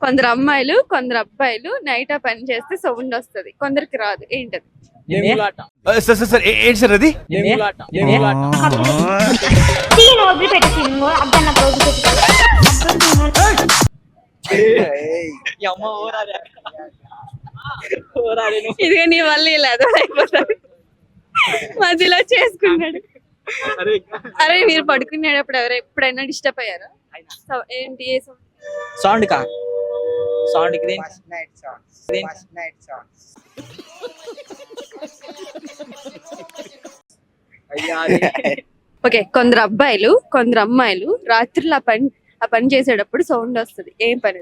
కొందరు అమ్మాయిలు కొందరు అబ్బాయిలు నైట్ ఆ పని చేస్తే సౌండ్ వస్తది, కొందరికి రాదు. ఏంటది? సార్ సార్ సార్ ఏంటి సార్ అది? ఇదిగా నీ వల్ల లేదు అయిపోతాడు, మధ్యలో చేసుకున్నాడు. అరే మీరు పడుకునేటప్పుడు ఎప్పుడైనా డిస్టర్బ్ అయ్యారా? ఏంటి ఏ సౌండ్ కా సౌండ్ కి ఓకే, కొందరు అబ్బాయిలు కొందరు అమ్మాయిలు రాత్రులు ఆ పని చేసేటప్పుడు సౌండ్ వస్తుంది. ఏం పని?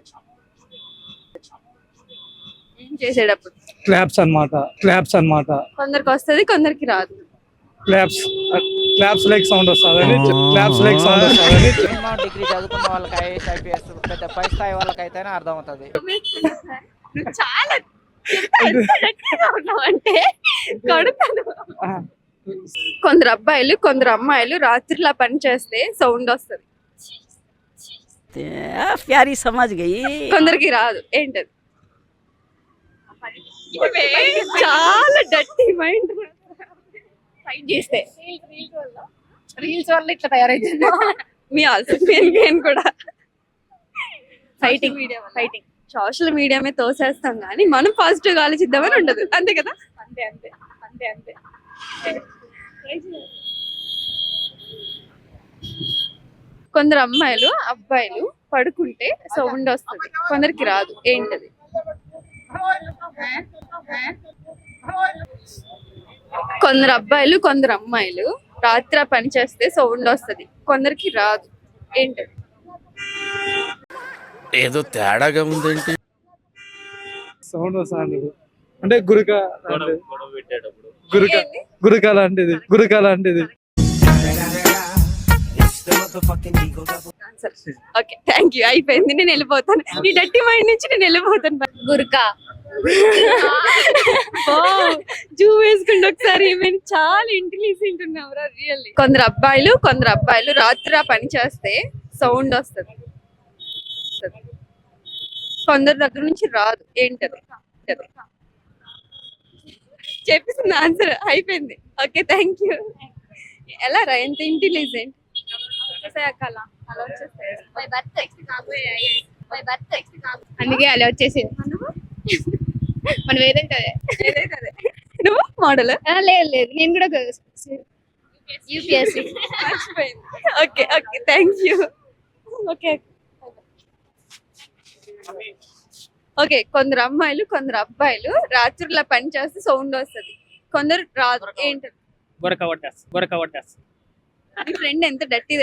ఏం చేసేటప్పుడు? క్లాప్స్ అన్నమాట. కొందరికి వస్తుంది, కొందరికి రాదు. క్లాప్స్ లైక్ సౌండ్ వస్తుంది. డిగ్రీ చదువుకున్న వాళ్ళకి ఐఏఎస్ ఐపీఎస్ పెద్ద పై స్థాయి వాళ్ళకైతేనే అర్థం అవుతుంది. చాలా అంటే కొడతాను. కొందరు అబ్బాయిలు కొందరు అమ్మాయిలు రాత్రిలో పని చేస్తే సౌండ్ వస్తుంది. ప్యారీ సమాజ్ గయి. కొందరికి రాదు. ఏంటది? చాలా డర్టీ మైండ్. ఫైట్ చేస్తే రీల్స్ వల్ల ఇట్లా తయారైతుంది. మీ నేను కూడా ఫైటింగ్ సోషల్ మీడియా మీద తోసేస్తాం కానీ మనం పాజిటివ్ గా ఆలోచిద్దామని ఉండదు. అంతే కదా? అంతే. కొందరు అమ్మాయిలు అబ్బాయిలు పడుకుంటే సౌండ్ వస్తుంది, కొందరికి రాదు. ఏంటది? కొందరు అబ్బాయిలు కొందరు అమ్మాయిలు రాత్రి పని చేస్తే సౌండ్ వస్తుంది, కొందరికి రాదు. ఏంటది? ఏదో తేడాగా ఉందేంటి? సౌండ్ వస్తుంది అంటే గురక లాంటిది. Okay, thank you. అయిపోయింది, నేను వెళ్ళిపోతాను. ఈ డర్టీ మైండ్ నుంచి నేను వెళ్ళిపోతాను. గురకా జూ వేసుకుంటే ఒకసారి మేము చాలా ఇంటెలిజెంట్ ఉన్నావురా రియల్లీ. కొందరు అబ్బాయిలు రాత్రి ఆ పని చేస్తే సౌండ్ వస్తుంది, కొందరి దగ్గర నుంచి రాదు. ఏంటది? చెప్పేసింది ఆన్సర్. అయిపోయింది. Okay, thank you. ఎలా రా ఎంత ఇంటెలిజెంట్? అందుకే అలా వచ్చేసింది. మనం ఏదంటే నువ్వు మోడల్? లేదు, నేను కూడా UPSC. Okay, thank you. Okay, కొందరు అమ్మాయిలు కొందరు అబ్బాయిలు రాత్రుల పని చేస్తే సౌండ్ వస్తుంది, కొందరు రాదు. ఏంటది? నీ ఫ్రెండ్ ఎంత డర్టీ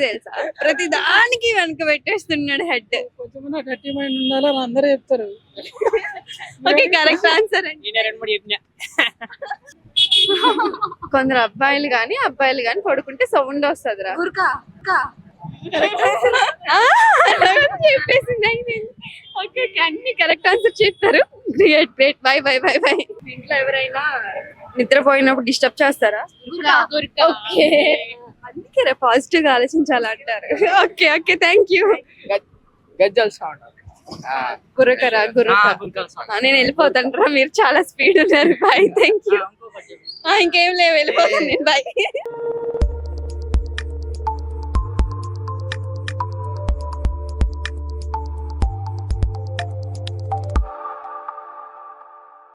తెలుసా? ప్రతి దానికి వెనక పెట్టేస్తున్నాడు హెడ్. కొంచెం డర్టీ మైండ్ ఉండాలని అందరూ చెప్తారు. ఓకే, కరెక్ట్ ఆన్సర్ అండి. కొందరు అబ్బాయిలు గాని పడుకుంటే సౌండ్ వస్తుంది రా. చెప్పేసింది. ఓకే, అన్ని కరెక్ట్ ఆన్సర్ చెప్తారు. గ్రేట్. బై. ఇంట్లో ఎవరైనా నిద్రపోయినప్పుడు డిస్టర్బ్ చేస్తారా? ఓకే, అందుకే పాజిటివ్ గా ఆలోచించాలంటారు. Okay, thank you. గజ్జల్ సౌండ్ గురకరా. నేను వెళ్ళిపోతాను, మీరు చాలా స్పీడ్ ఉన్నారు. Bye, thank you. ఇంకేం లేవు, వెళ్ళిపోతాను నేను. బాయ్.